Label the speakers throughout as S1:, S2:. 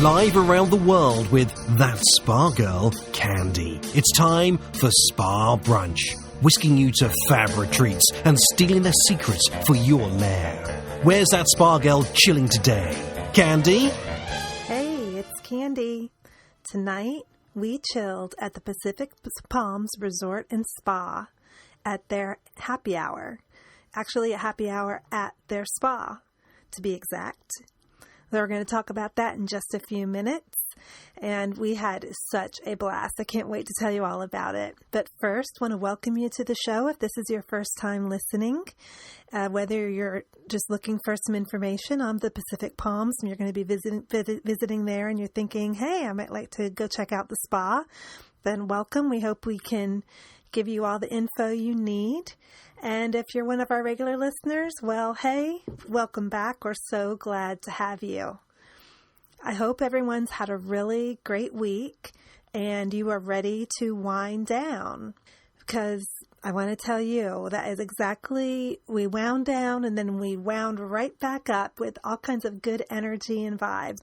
S1: live around the world with that spa girl, Candy. It's time for Spa Brunch, whisking you to fab retreats and stealing the secrets for your lair. Where's that spa girl chilling today? Candy?
S2: Hey, it's Candy. Tonight, we chilled at the Pacific Palms Resort and Spa at their happy hour. Actually, a happy hour at their spa, to be exact. We're going to talk about that in just a few minutes. And we had such a blast. I can't wait to tell you all about it. But first, I want to welcome you to the show. If this is your first time listening, whether you're just looking for some information on the Pacific Palms and you're going to be visiting there and you're thinking, hey, I might like to go check out the spa, then welcome. We hope we can give you all the info you need. And if you're one of our regular listeners, well, hey, welcome back. We're so glad to have you. I hope everyone's had a really great week and you are ready to wind down, because I want to tell you that is exactly, we wound down and then we wound right back up with all kinds of good energy and vibes.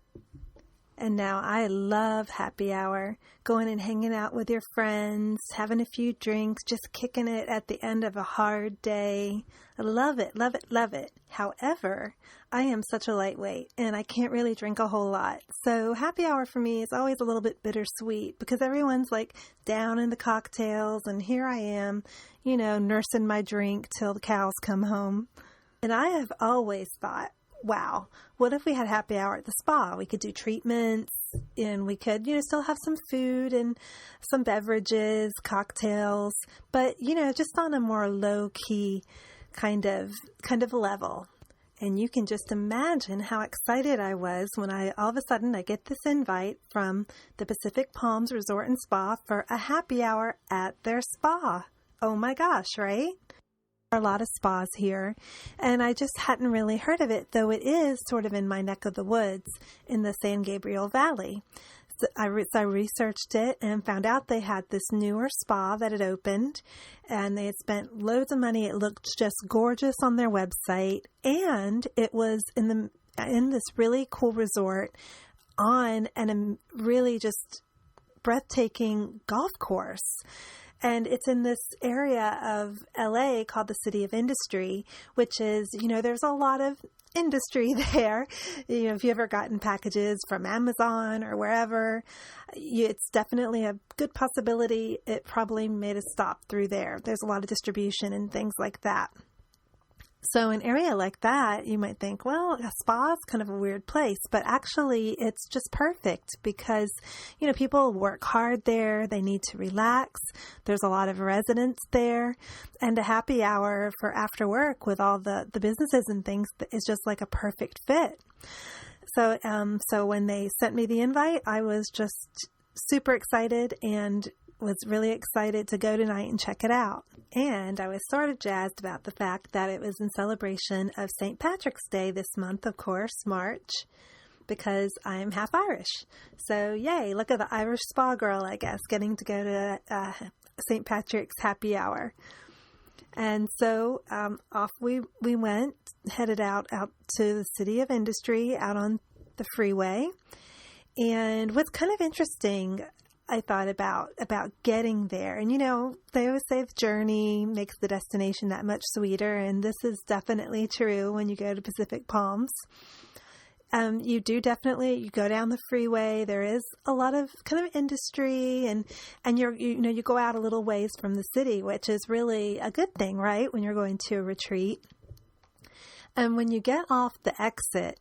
S2: And now I love happy hour, going and hanging out with your friends, having a few drinks, just kicking it at the end of a hard day. I love it, love it, love it. However, I am such a lightweight and I can't really drink a whole lot. So happy hour for me is always a little bit bittersweet because everyone's like down in the cocktails and here I am, nursing my drink till the cows come home. And I have always thought, wow, what if we had happy hour at the spa? We could do treatments and we could, still have some food and some beverages, cocktails, but, just on a more low-key kind of level. And you can just imagine how excited I was when all of a sudden I get this invite from the Pacific Palms Resort and Spa for a happy hour at their spa. Oh my gosh, right? A lot of spas here, and I just hadn't really heard of it, though it is sort of in my neck of the woods in the San Gabriel Valley. So I researched it and found out they had this newer spa that had opened, and they had spent loads of money. It looked just gorgeous on their website, and it was in this really cool resort on a really just breathtaking golf course. And it's in this area of LA called the City of Industry, which is, there's a lot of industry there. If you ever gotten packages from Amazon or wherever, it's definitely a good possibility it probably made a stop through there. There's a lot of distribution and things like that. So an area like that, you might think, well, a spa is kind of a weird place, but actually it's just perfect because, people work hard there. They need to relax. There's a lot of residents there, and a happy hour for after work with all the businesses and things is just like a perfect fit. So when they sent me the invite, I was just super excited and was really excited to go tonight and check it out. And I was sort of jazzed about the fact that it was in celebration of St. Patrick's Day this month, of course, March, because I'm half Irish. So yay, look at the Irish spa girl, I guess, getting to go to St. Patrick's happy hour. And so off we went, headed out to the City of Industry, out on the freeway. And what's kind of interesting, I thought about getting there. And, they always say the journey makes the destination that much sweeter. And this is definitely true when you go to Pacific Palms. You go down the freeway. There is a lot of kind of industry and you go out a little ways from the city, which is really a good thing, right? When you're going to a retreat. And when you get off the exit,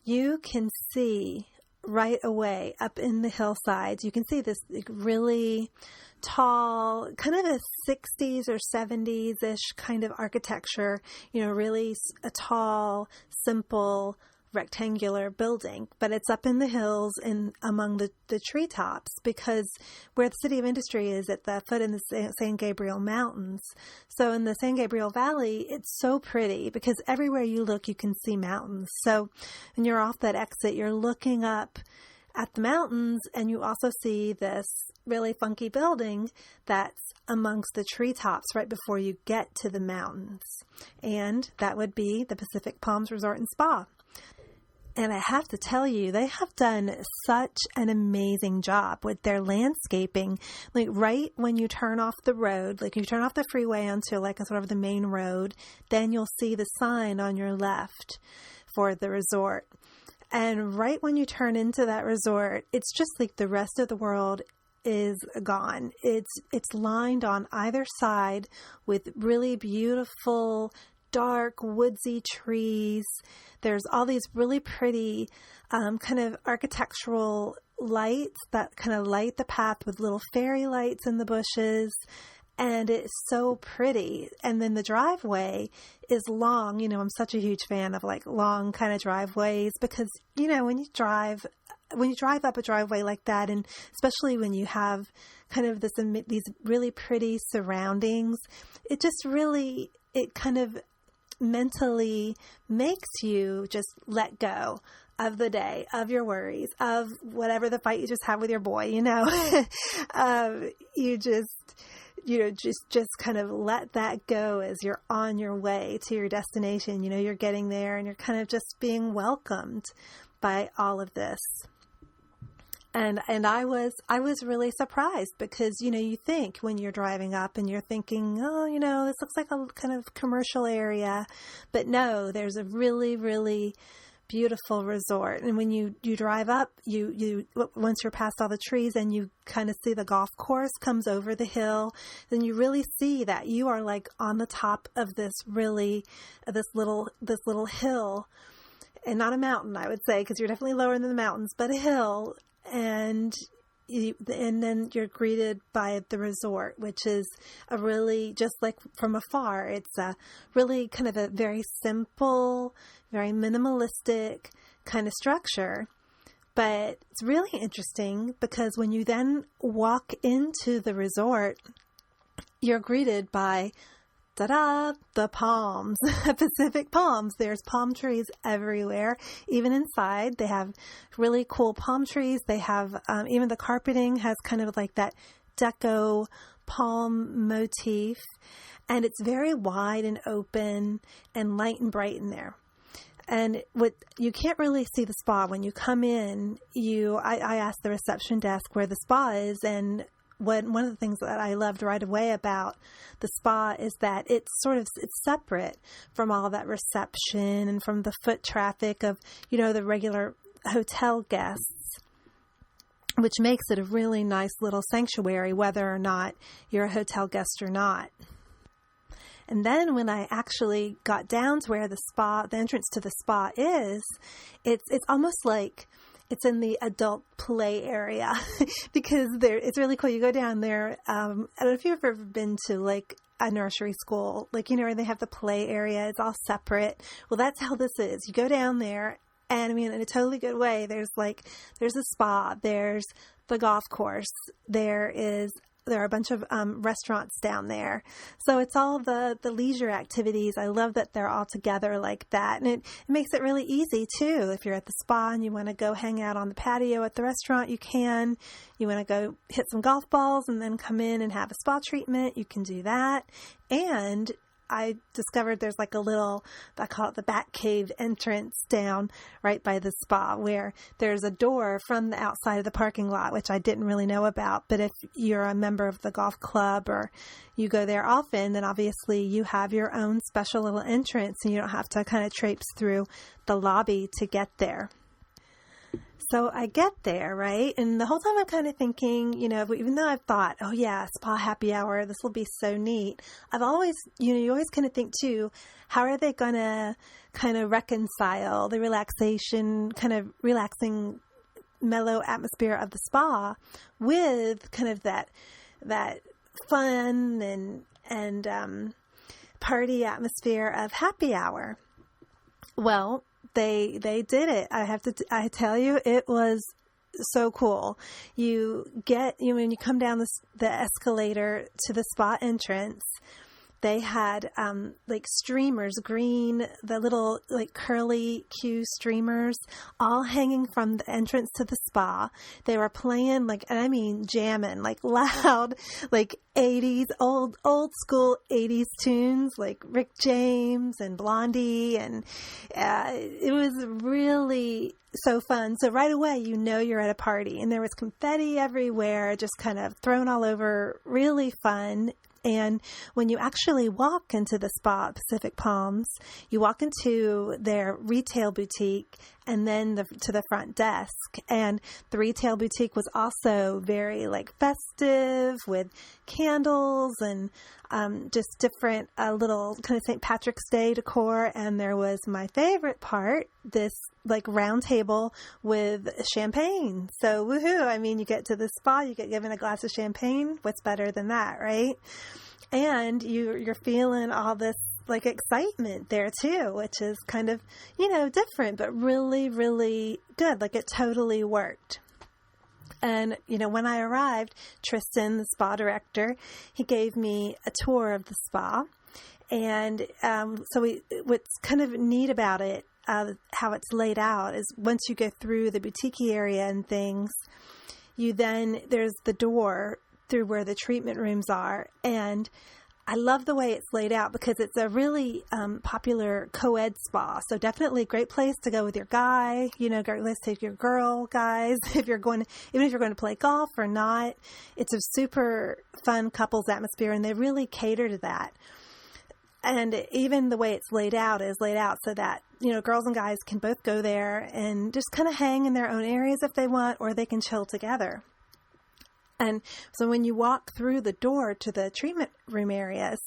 S2: you can see right away up in the hillsides, you can see this really tall, kind of a 60s or 70s-ish kind of architecture, really a tall, simple, rectangular building, but it's up in the hills and among the treetops, because where the City of Industry is at the foot in the San Gabriel Mountains. So in the San Gabriel Valley, it's so pretty because everywhere you look, you can see mountains. So when you're off that exit, you're looking up at the mountains and you also see this really funky building that's amongst the treetops right before you get to the mountains. And that would be the Pacific Palms Resort and Spa. And I have to tell you, they have done such an amazing job with their landscaping. Like right when you turn off the road, like you turn off the freeway onto like a sort of the main road, then you'll see the sign on your left for the resort. And right when you turn into that resort, it's just like the rest of the world is gone. It's lined on either side with really beautiful, dark, woodsy trees. There's all these really pretty kind of architectural lights that kind of light the path with little fairy lights in the bushes. And it's so pretty. And then the driveway is long. You know, I'm such a huge fan of like long kind of driveways because, you know, when you drive up a driveway like that, and especially when you have kind of these really pretty surroundings, it just really, it kind of mentally makes you just let go of the day, of your worries, of whatever the fight you just had with your boy, you know. Just kind of let that go as you're on your way to your destination. You know, you're getting there and you're kind of just being welcomed by all of this. And I was really surprised because, you know, you think when you're driving up and you're thinking, oh, you know, this looks like a kind of commercial area, but no, there's a really, really beautiful resort. And when you drive up, you once you're past all the trees and you kind of see the golf course comes over the hill, then you really see that you are like on the top of this little hill, and not a mountain, I would say, because you're definitely lower than the mountains, but a hill. And then you're greeted by the resort, which is a really, just like from afar, it's a really kind of a very simple, very minimalistic kind of structure. But it's really interesting because when you then walk into the resort, you're greeted by ta-da, the palms, Pacific palms. There's palm trees everywhere, even inside. They have really cool palm trees. They have, even the carpeting has kind of like that deco palm motif. And it's very wide and open and light and bright in there. And what you can't really see the spa when you come in. I asked the reception desk where the spa is, and one of the things that I loved right away about the spa is that it's separate from all that reception and from the foot traffic of, you know, the regular hotel guests, which makes it a really nice little sanctuary, whether or not you're a hotel guest or not. And then when I actually got down to where the entrance to the spa is, it's almost like it's in the adult play area because it's really cool. You go down there. I don't know if you've ever been to like a nursery school, like, you know, where they have the play area. It's all separate. Well, that's how this is. You go down there, and I mean, in a totally good way, there's a spa, there's the golf course, there are a bunch of restaurants down there. So it's all the leisure activities. I love that they're all together like that. And it makes it really easy, too. If you're at the spa and you want to go hang out on the patio at the restaurant, you can. You want to go hit some golf balls and then come in and have a spa treatment, you can do that. And I discovered there's like a little, I call it the Bat Cave entrance down right by the spa, where there's a door from the outside of the parking lot, which I didn't really know about. But if you're a member of the golf club or you go there often, then obviously you have your own special little entrance and you don't have to kind of traipse through the lobby to get there. So I get there, right? And the whole time I'm kind of thinking, you know, even though I've thought, oh yeah, spa happy hour, this will be so neat. I've always, you know, you always kind of think too, how are they going to kind of reconcile the relaxation, kind of relaxing, mellow atmosphere of the spa with kind of that fun and party atmosphere of happy hour? Well, They did it. I tell you, it was so cool. When you come down the escalator to the spa entrance, they had like streamers, green, the little like curly Q streamers, all hanging from the entrance to the spa. They were playing like, and I mean jamming, like loud, like 80s, old school 80s tunes, like Rick James and Blondie, and it was really so fun. So right away, you know you're at a party, and there was confetti everywhere, just kind of thrown all over, really fun. And when you actually walk into the spa at Pacific Palms, you walk into their retail boutique and then to the front desk. And the retail boutique was also very like festive with candles and just different little kind of St. Patrick's Day decor. And there was my favorite part, this like round table with champagne. So woohoo. I mean, you get to the spa, you get given a glass of champagne. What's better than that, right? And you're feeling all this like excitement there too, which is kind of, different, but really, really good. Like it totally worked. And, when I arrived, Tristan, the spa director, he gave me a tour of the spa. And what's kind of neat about it, how it's laid out, is once you go through the boutique area and things, there's the door through where the treatment rooms are. And I love the way it's laid out because it's a really popular co-ed spa. So definitely a great place to go with your guy, great place to take your girl guys. Even if you're going to play golf or not, it's a super fun couples atmosphere, and they really cater to that. And even the way it's laid out is laid out so that, girls and guys can both go there and just kind of hang in their own areas if they want, or they can chill together. And so when you walk through the door to the treatment room areas,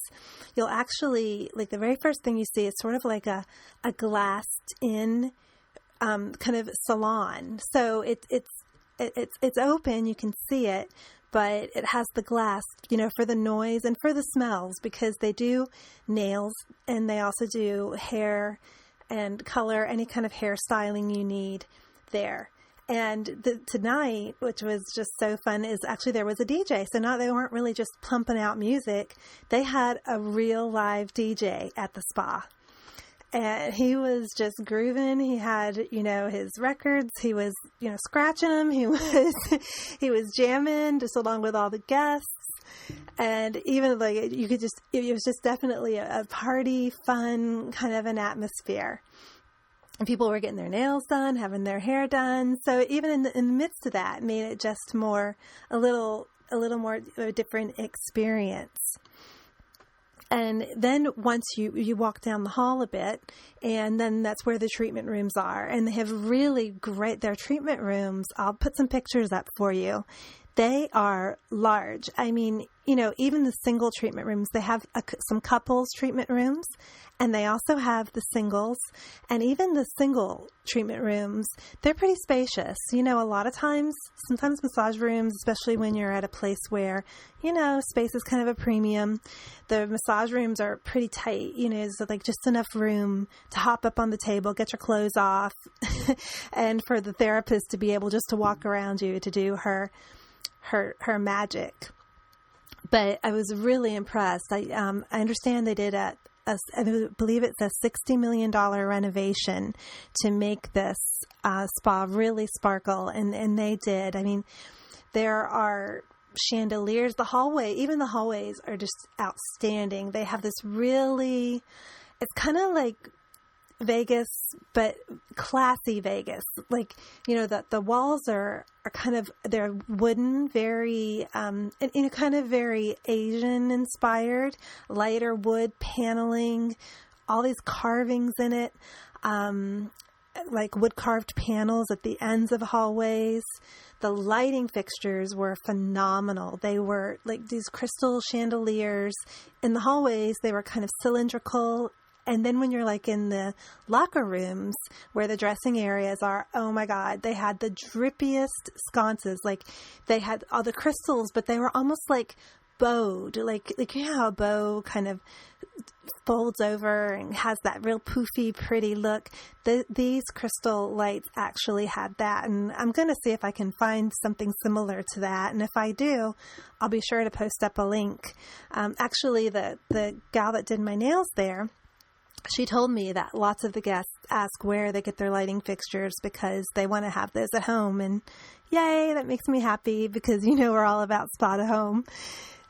S2: you'll actually, like the very first thing you see is sort of like a glassed in kind of salon. So it's open, you can see it, but it has the glass, for the noise and for the smells, because they do nails and they also do hair and color, any kind of hairstyling you need there. And tonight, which was just so fun, is actually there was a DJ. So they weren't really just pumping out music. They had a real live DJ at the spa. And he was just grooving. He had, his records. He was, scratching them. He was jamming just along with all the guests. And even like it was just definitely a party, fun kind of an atmosphere. And people were getting their nails done, having their hair done. So even in the midst of that, made it just a little more a different experience. And then once you walk down the hall a bit, and then that's where the treatment rooms are. And they have really great, their treatment rooms, I'll put some pictures up for you. They are large. I mean, even the single treatment rooms, they have some couples treatment rooms, and they also have the singles, and even the single treatment rooms, they're pretty spacious. A lot of times, sometimes massage rooms, especially when you're at a place where, space is kind of a premium, the massage rooms are pretty tight, so like just enough room to hop up on the table, get your clothes off, and for the therapist to be able just to walk around you to do her magic. But I was really impressed. I understand they did I believe it's a $60 million renovation to make this spa really sparkle. And they did. I mean, there are chandeliers. Even the hallways are just outstanding. They have this it's kind of like Vegas, but classy Vegas. Like, the walls are kind of, they're wooden, very, kind of very Asian inspired, lighter wood paneling, all these carvings in it, like wood carved panels at the ends of hallways. The lighting fixtures were phenomenal. They were like these crystal chandeliers in the hallways. They were kind of cylindrical. And then when you're like in the locker rooms where the dressing areas are, oh my God, they had the drippiest sconces. Like they had all the crystals, but they were almost like bowed. Like how a bow kind of folds over and has that real poofy, pretty look. These crystal lights actually had that, and I'm going to see if I can find something similar to that. And if I do, I'll be sure to post up a link. Actually, the gal that did my nails there, she told me that lots of the guests ask where they get their lighting fixtures because they want to have those at home. And yay, that makes me happy because, we're all about spa to home.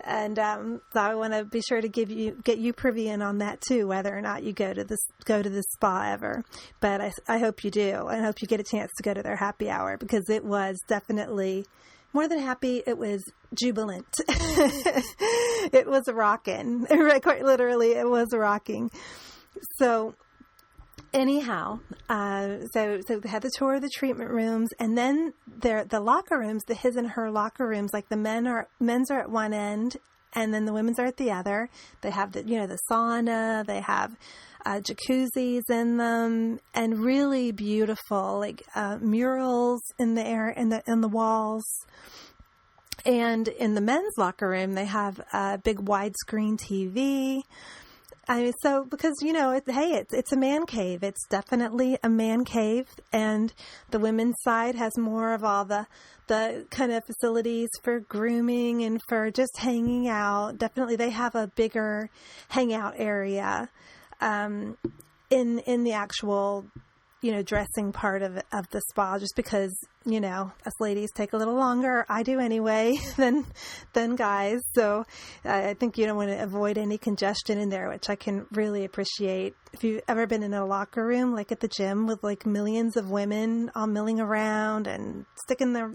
S2: And so I want to be sure to get you privy in on that too, whether or not you go to this spa ever. But I hope you do. I hope you get a chance to go to their happy hour because it was definitely more than happy. It was jubilant. It was rocking. Quite literally, it was rocking. So anyhow, so they had the tour of the treatment rooms, and then the locker rooms, the his and her locker rooms, like the men's are at one end, and then the women's are at the other. They have the sauna, they have jacuzzis in them, and really beautiful like murals in the air in the walls. And in the men's locker room, they have a big widescreen TV. So because, it's a man cave. It's definitely a man cave. And the women's side has more of all the kind of facilities for grooming and for just hanging out. Definitely they have a bigger hangout area in the actual, dressing part of the spa, just because, us ladies take a little longer. I do anyway than guys. So I think you don't want to avoid any congestion in there, which I can really appreciate. If you've ever been in a locker room, like at the gym with like millions of women all milling around and sticking their,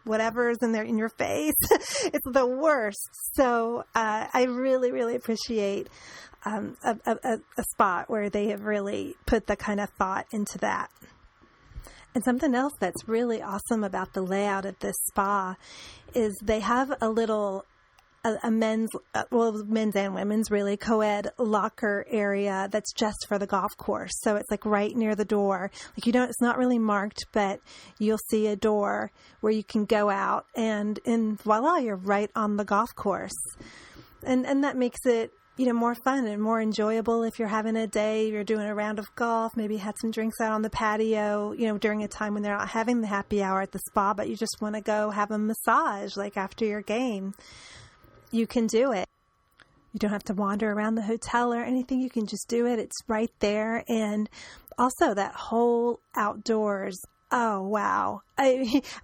S2: whatever's in your face, it's the worst. So I really, really appreciate a spot where they have really put the kind of thought into that. And something else that's really awesome about the layout of this spa is they have a little men's and women's really co-ed locker area that's just for the golf course. So it's like right near the door. Like it's not really marked, but you'll see a door where you can go out and voila, you're right on the golf course. And that makes it more fun and more enjoyable if you're having a day, you're doing a round of golf, maybe had some drinks out on the patio, during a time when they're not having the happy hour at the spa, but you just want to go have a massage, like after your game. You can do it. You don't have to wander around the hotel or anything. You can just do it. It's right there. And also that whole outdoors. Oh, wow.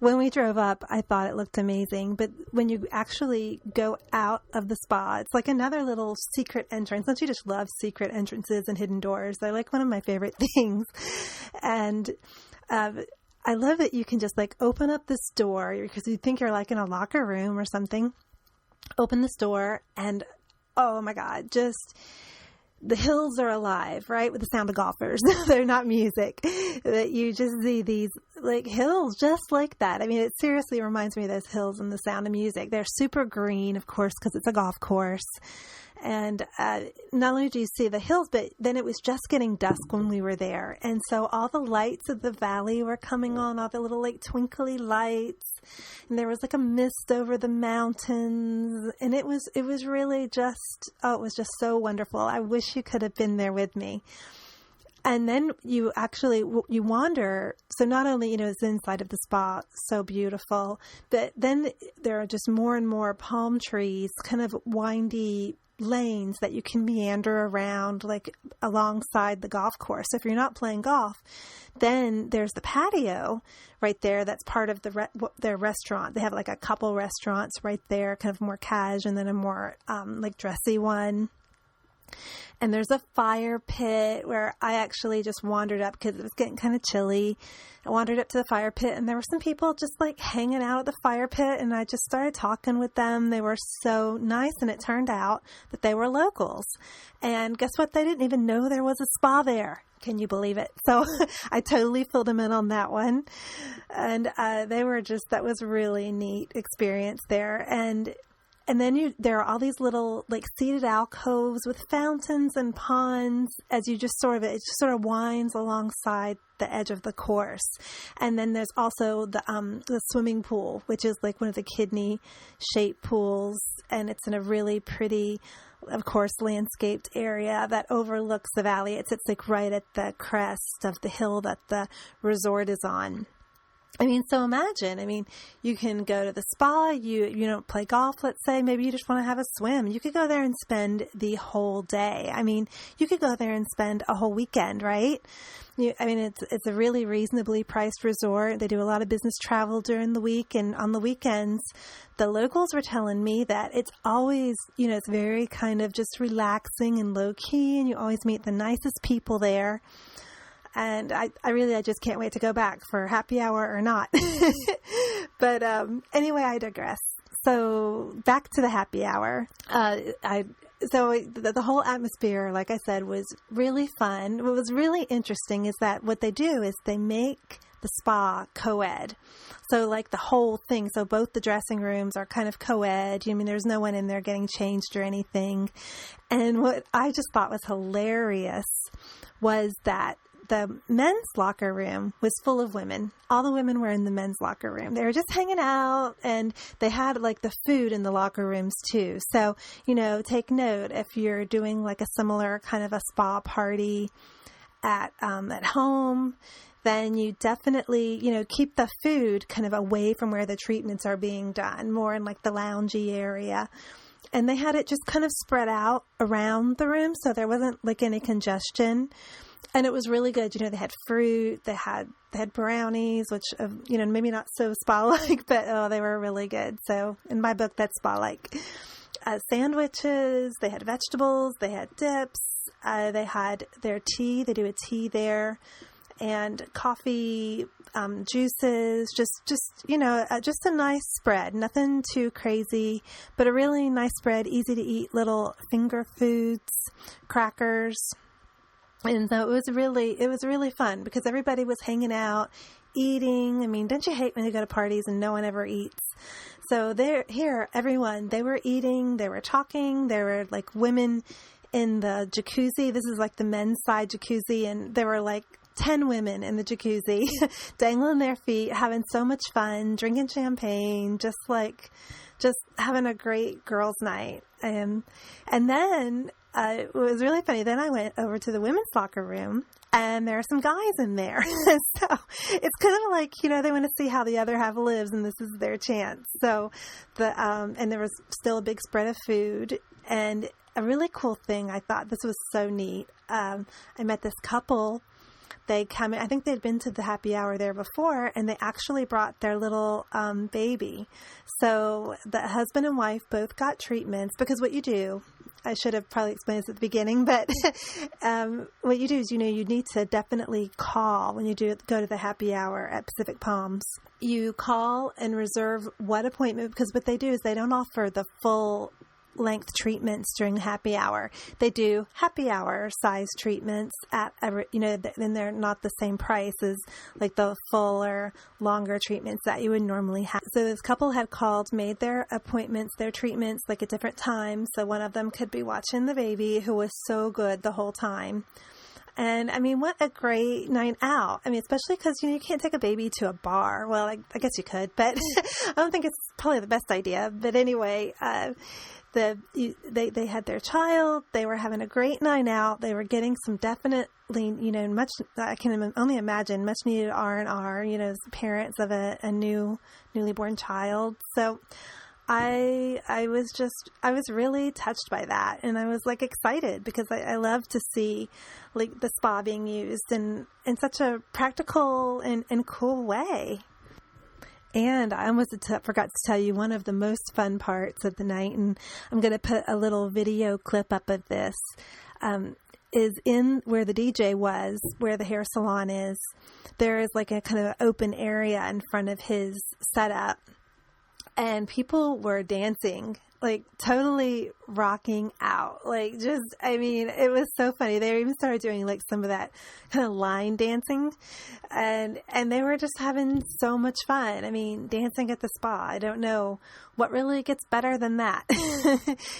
S2: When we drove up, I thought it looked amazing. But when you actually go out of the spa, it's like another little secret entrance. Don't you just love secret entrances and hidden doors? They're like one of my favorite things. And I love that you can just like open up this door because you think you're like in a locker room or something. Open this door and, oh my God, just... the hills are alive, right? With the sound of golfers. They're not music. That you just see these like hills just like that. I mean, it seriously reminds me of those hills and the sound of music. They're super green, of course, because it's a golf course. And not only do you see the hills, but then it was just getting dusk when we were there. And so all the lights of the valley were coming on, all the little like twinkly lights. And there was like a mist over the mountains. And it was really just, it was just so wonderful. I wish you could have been there with me. And then you wander. So not only, it's inside of the spa, so beautiful, but then there are just more and more palm trees, kind of windy lanes that you can meander around like alongside the golf course. So if you're not playing golf, then there's the patio right there. That's part of their restaurant. They have like a couple restaurants right there, kind of more cash, and then a more like dressy one. And there's a fire pit where I actually just wandered up because it was getting kind of chilly. I wandered up to the fire pit and there were some people just like hanging out at the fire pit, and I just started talking with them. They were so nice, and it turned out that they were locals. And guess what? They didn't even know there was a spa there. Can you believe it? So I totally filled them in on that one. And that was a really neat experience there. And then there are all these little like seated alcoves with fountains and ponds as you it just sort of winds alongside the edge of the course. And then there's also the swimming pool, which is like one of the kidney shaped pools. And it's in a really pretty of course, landscaped area that overlooks the valley. It sits like right at the crest of the hill that the resort is on. I mean, so imagine, you can go to the spa, you don't play golf, let's say, maybe you just want to have a swim. You could go there and spend the whole day. You could go there and spend a whole weekend, right? It's a really reasonably priced resort. They do a lot of business travel during the week, and on the weekends, the locals were telling me that it's always, it's very kind of just relaxing and low key, and you always meet the nicest people there. And I just can't wait to go back for happy hour or not. But anyway, I digress. So back to the happy hour. So the whole atmosphere, like I said, was really fun. What was really interesting is that what they do is they make the spa co-ed. So like the whole thing. So both the dressing rooms are kind of co-ed. There's no one in there getting changed or anything. And what I just thought was hilarious was that the men's locker room was full of women. All the women were in the men's locker room. They were just hanging out, and they had like the food in the locker rooms too. So, take note if you're doing like a similar kind of a spa party at home, then you definitely, keep the food kind of away from where the treatments are being done, more in like the loungy area. And they had it just kind of spread out around the room, so there wasn't like any congestion. And it was really good. They had fruit, they had brownies, which, maybe not so spa-like, but they were really good. So in my book, that's spa-like. Sandwiches, they had vegetables, they had dips, they had their tea, they do a tea there, and coffee, juices, just a nice spread. Nothing too crazy, but a really nice spread, easy to eat little finger foods, crackers. And so it was really fun because everybody was hanging out, eating. Don't you hate when you go to parties and no one ever eats? So they were eating, they were talking, there were like women in the jacuzzi. This is like the men's side jacuzzi, and there were like 10 women in the jacuzzi dangling their feet, having so much fun, drinking champagne, just having a great girls' night. And then it was really funny. Then I went over to the women's locker room, and there are some guys in there. So it's kind of like, they want to see how the other half lives, and this is their chance. So and there was still a big spread of food, and a really cool thing. I thought this was so neat. I met this couple. They come in, I think they'd been to the happy hour there before, and they actually brought their little baby. So the husband and wife both got treatments, because what you do, I should have probably explained this at the beginning, but what you do is, you need to definitely call when you go to the happy hour at Pacific Palms. You call and reserve what appointment, because what they do is they don't offer the full length treatments during happy hour. They do happy hour size treatments then they're not the same price as like the fuller, longer treatments that you would normally have. So this couple had called, made their appointments, their treatments like at different times. So one of them could be watching the baby, who was so good the whole time. And what a great night out. Especially because, you can't take a baby to a bar. Well, I guess you could, but I don't think it's probably the best idea. But anyway, they had their child. They were having a great night out. They were getting some definitely, much, I can only imagine, much needed R&R, as parents of a newly born child. So I was really touched by that. And I was like excited because I love to see like the spa being used in such a practical and cool way. And I almost forgot to tell you one of the most fun parts of the night, and I'm going to put a little video clip up of this, is in where the DJ was, where the hair salon is. There is like a kind of open area in front of his setup, and people were dancing, like totally rocking out. Like just, it was so funny. They even started doing like some of that kind of line dancing, and they were just having so much fun. Dancing at the spa. I don't know what really gets better than that.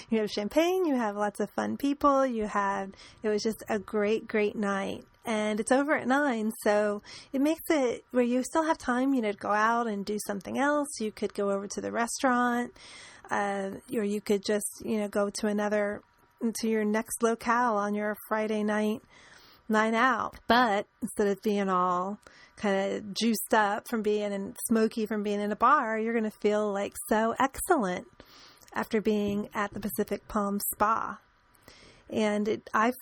S2: You have champagne, you have lots of fun people, it was just a great, great night. And it's over at 9, so it makes it where you still have time, to go out and do something else. You could go over to the restaurant, or you could just, go to another to your next locale on your Friday night out. But instead of being all kind of juiced up from being and smoky from being in a bar, you're going to feel like so excellent after being at the Pacific Palms Spa. And I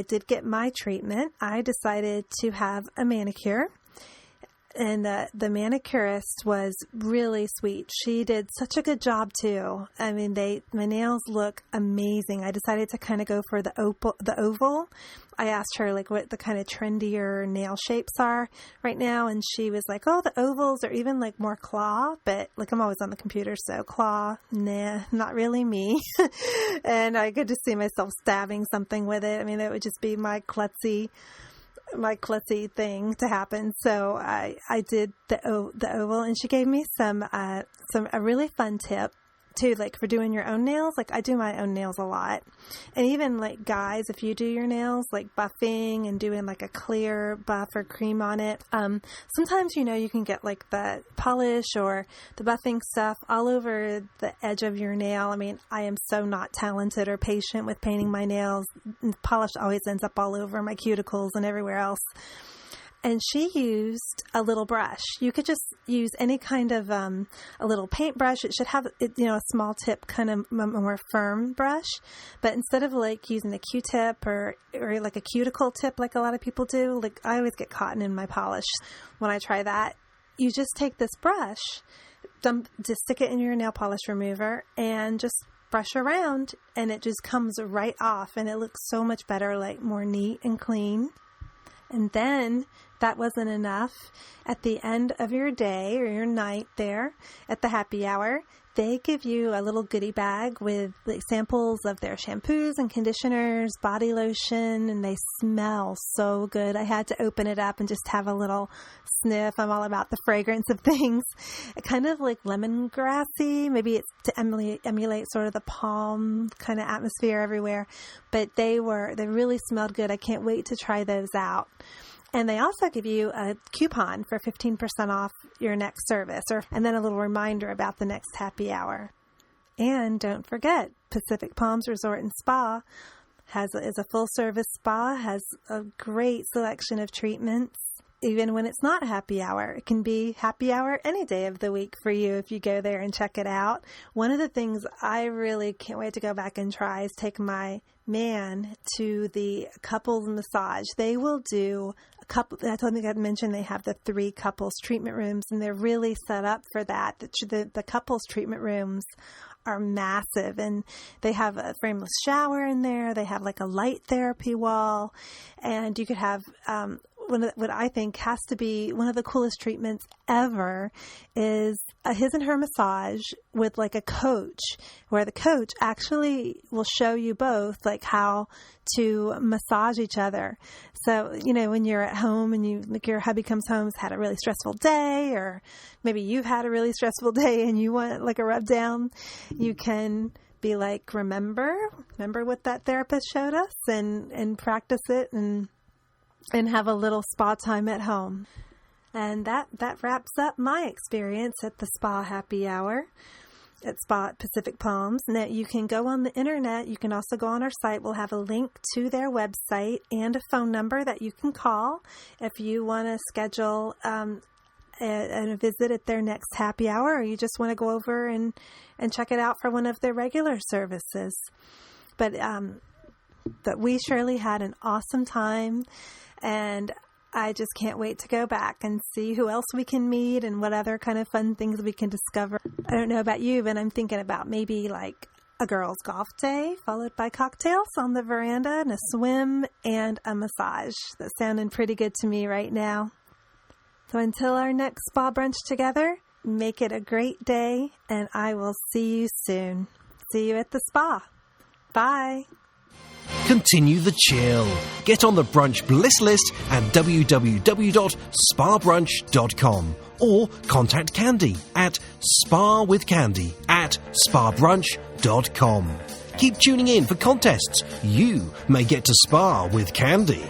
S2: did get my treatment. I decided to have a manicure. And the manicurist was really sweet. She did such a good job too. I mean, my nails look amazing. I decided to kind of go for the oval. I asked her like what the kind of trendier nail shapes are right now, and she was like, "Oh, the ovals are even like more claw." But like I'm always on the computer, so claw, nah, not really me. And I could just see myself stabbing something with it. I mean, that would just be my klutzy thing to happen. So I did the oval, and she gave me a really fun tip too, like for doing your own nails. Like I do my own nails a lot, and even like guys, if you do your nails, like buffing and doing like a clear buff or cream on it, sometimes you can get like the polish or the buffing stuff all over the edge of your nail. I mean, I am so not talented or patient with painting my nails. Polish always ends up all over my cuticles and everywhere else. And she used a little brush. You could just use any kind of a little paintbrush. It should have a small tip, kind of more firm brush. But instead of like using a Q-tip or like a cuticle tip, like a lot of people do, like I always get cotton in my polish when I try that. You just take this brush, just stick it in your nail polish remover, and just brush around, and it just comes right off, and it looks so much better, like more neat and clean. And then that wasn't enough. At the end of your day or your night there at the happy hour, they give you a little goodie bag with like samples of their shampoos and conditioners, body lotion, and they smell so good. I had to open it up and just have a little sniff. I'm all about the fragrance of things. Kind of like lemongrassy. Maybe it's to emulate sort of the palm kind of atmosphere everywhere. But they really smelled good. I can't wait to try those out. And they also give you a coupon for 15% off your next service, and then a little reminder about the next happy hour. And don't forget, Pacific Palms Resort and Spa is a full-service spa, has a great selection of treatments. Even when it's not happy hour, it can be happy hour any day of the week for you if you go there and check it out. One of the things I really can't wait to go back and try is take my to the couples massage. They will do a couple. I think I mentioned they have the 3 couples treatment rooms, and they're really set up for that. The couples treatment rooms are massive, and they have a frameless shower in there. They have like a light therapy wall, and you could have what I think has to be one of the coolest treatments ever is a his and her massage with like a coach, where the coach actually will show you both like how to massage each other. So, when you're at home and your hubby comes home, has had a really stressful day, or maybe you've had a really stressful day and you want like a rub down, you can be like, remember what that therapist showed us, and practice it and have a little spa time at home. And that wraps up my experience at the Spa Happy Hour at Spa at Pacific Palms. Now, you can go on the internet. You can also go on our site. We'll have a link to their website and a phone number that you can call if you want to schedule a visit at their next happy hour, or you just want to go over and check it out for one of their regular services. But we surely had an awesome time. And I just can't wait to go back and see who else we can meet and what other kind of fun things we can discover. I don't know about you, but I'm thinking about maybe like a girls' golf day followed by cocktails on the veranda and a swim and a massage. That's sounding pretty good to me right now. So until our next spa brunch together, make it a great day, and I will see you soon. See you at the spa. Bye.
S1: Continue the chill. Get on the Brunch Bliss list at www.spabrunch.com or contact Candy at sparwithcandy@spabrunch.com. Keep tuning in for contests. You may get to spa with Candy.